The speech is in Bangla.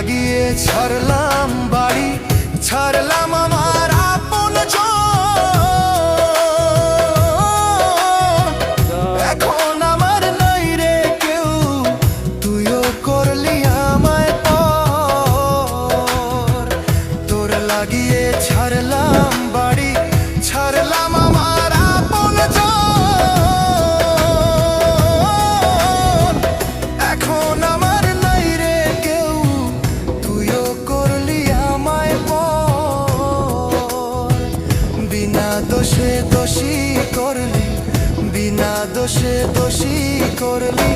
লাগিয়ে ছাড়লাম বাড়ি, ছাড়লাম আমার আপন এখন আমার নাই রে কেউ, তুইও করলি আমায় পর। তোর লাগিয়ে ছাড়লাম বাড়ি, ছাড়লাম আমার আপন এখন আমার নাই রে কেউ, তুইও করলি আমায় পর। বিনা দোষে দোষী করলি, বিনা দোষে দোষী করলি।